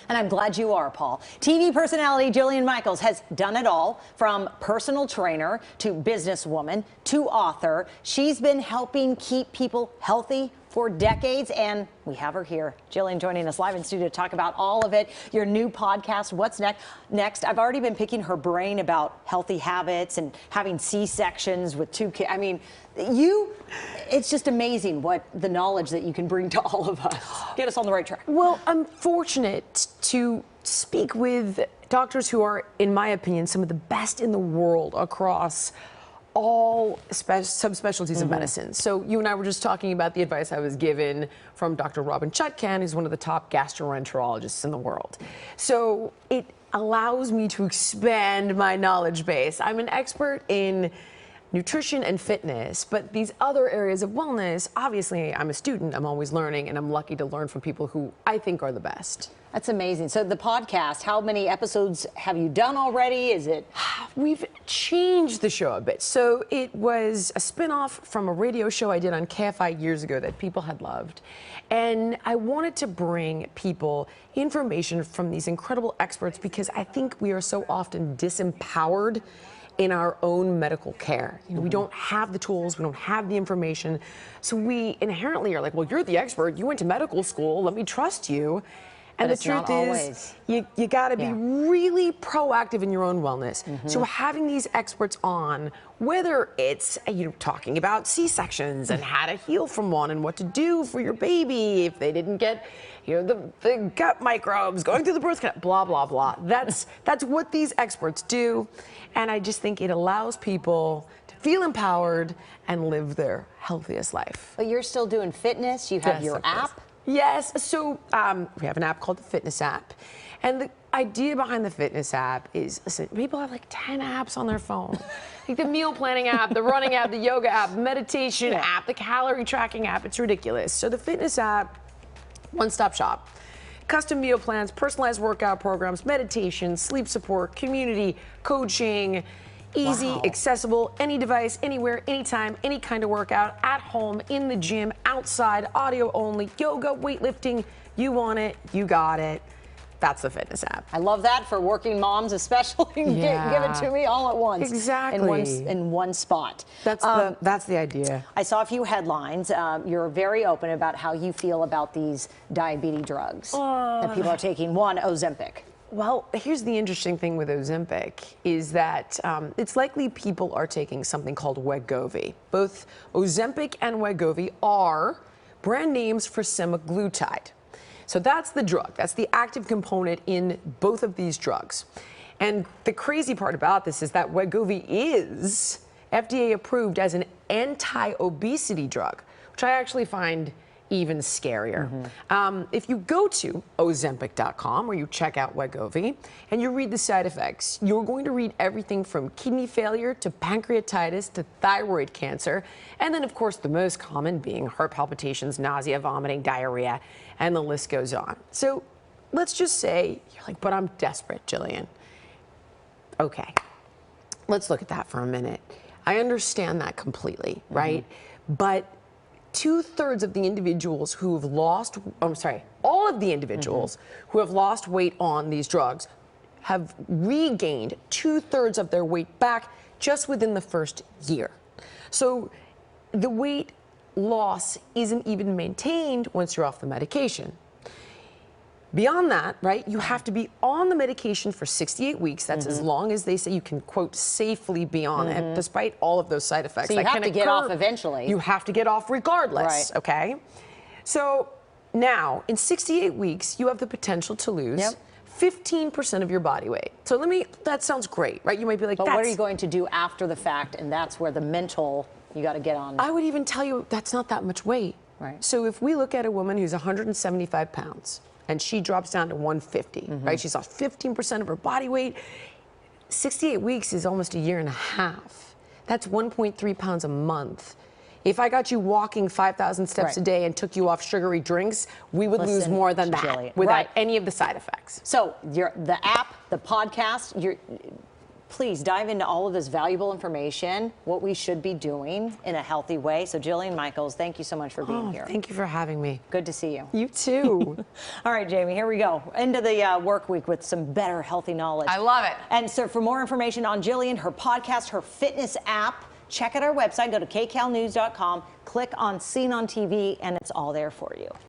And I'm glad you are, Paul. TV personality Jillian Michaels has done it all, from personal trainer to businesswoman to author. She's been helping keep people healthy for decades, and we have her here. Jillian joining us live in studio to talk about all of it. Your new podcast, What's Next? I've already been picking her brain about healthy habits and having C-sections with 2 kids. I mean, it's just amazing what the knowledge that you can bring to all of us. Get us on the right track. Well, I'm fortunate to speak with doctors who are, in my opinion, some of the best in the world across all subspecialties of medicine. So you and I were just talking about the advice I was given from Dr. Robin Chutkan, who's one of the top gastroenterologists in the world. So it allows me to expand my knowledge base. I'm an expert in nutrition and fitness, but these other areas of wellness, obviously I'm a student, I'm always learning, and I'm lucky to learn from people who I think are the best. That's amazing. So the podcast, how many episodes have you done already? Is it? We've changed the show a bit. So it was a spin-off from a radio show I did on KFI years ago that people had loved. And I wanted to bring people information from these incredible experts because I think we are so often disempowered in our own medical care. You know, we don't have the tools, we don't have the information. So we inherently are like, well, you're the expert, you went to medical school, let me trust you. And the truth is, you gotta be really proactive in your own wellness. So having these experts on, whether it's talking about C-sections and how to heal from one and what to do for your baby if they didn't get the gut microbes going through the birth canal, blah, blah, blah. That's what these experts do. And I just think it allows people to feel empowered and live their healthiest life. But you're still doing fitness, you have your app? Yes, so we have an app called the Fitness app. And the idea behind the Fitness app is, listen, people have like 10 apps on their phone. Like the meal planning app, the running app, the yoga app, meditation app, the calorie tracking app, it's ridiculous. So the Fitness app, one-stop shop. Custom meal plans, personalized workout programs, meditation, sleep support, community, coaching, easy, accessible, any device, anywhere, anytime, any kind of workout, at home, in the gym, outside, audio only, yoga, weightlifting. You want it, you got it. That's the Fitness app. I love that for working moms, especially. Give it to me all at once. Exactly. In one spot. That's the idea. I saw a few headlines. You're very open about how you feel about these diabetes drugs that people are taking. One, Ozempic. Well, here's the interesting thing with Ozempic is that it's likely people are taking something called Wegovy. Both Ozempic and Wegovy are brand names for semaglutide. So that's the drug. That's the active component in both of these drugs. And the crazy part about this is that Wegovy is FDA approved as an anti-obesity drug, which I actually find even scarier. If you go to Ozempic.com or you check out Wegovy and you read the side effects, you're going to read everything from kidney failure to pancreatitis to thyroid cancer, and then of course the most common being heart palpitations, nausea, vomiting, diarrhea, and the list goes on. So let's just say you're like, but I'm desperate, Jillian. Okay, let's look at that for a minute. I understand that completely, right? But 2/3 of the individuals who have lost, all of the individuals who have lost weight on these drugs have regained 2/3 of their weight back just within the first year. So the weight loss isn't even maintained once you're off the medication. Beyond that, right, you have to be on the medication for 68 weeks. That's as long as they say you can, quote, safely be on it, despite all of those side effects. So you have to get off eventually. You have to get off regardless, okay? So now, in 68 weeks, you have the potential to lose 15% of your body weight. So that sounds great, right? You might be like, but what are you going to do after the fact? And that's where the mental, you got to get on. I would even tell you that's not that much weight. Right. So if we look at a woman who's 175 pounds, and she drops down to 150, right? She's lost 15% of her body weight. 68 weeks is almost a year and a half. That's 1.3 pounds a month. If I got you walking 5,000 steps a day and took you off sugary drinks, we would lose more than that without any of the side effects. So the app, the podcast, please dive into all of this valuable information, what we should be doing in a healthy way. So Jillian Michaels, thank you so much for being here. Thank you for having me. Good to see you. You too. All right, Jamie, here we go. Into the work week with some better healthy knowledge. I love it. And so for more information on Jillian, her podcast, her fitness app, check out our website. Go to kcalnews.com, click on Seen on TV, and it's all there for you.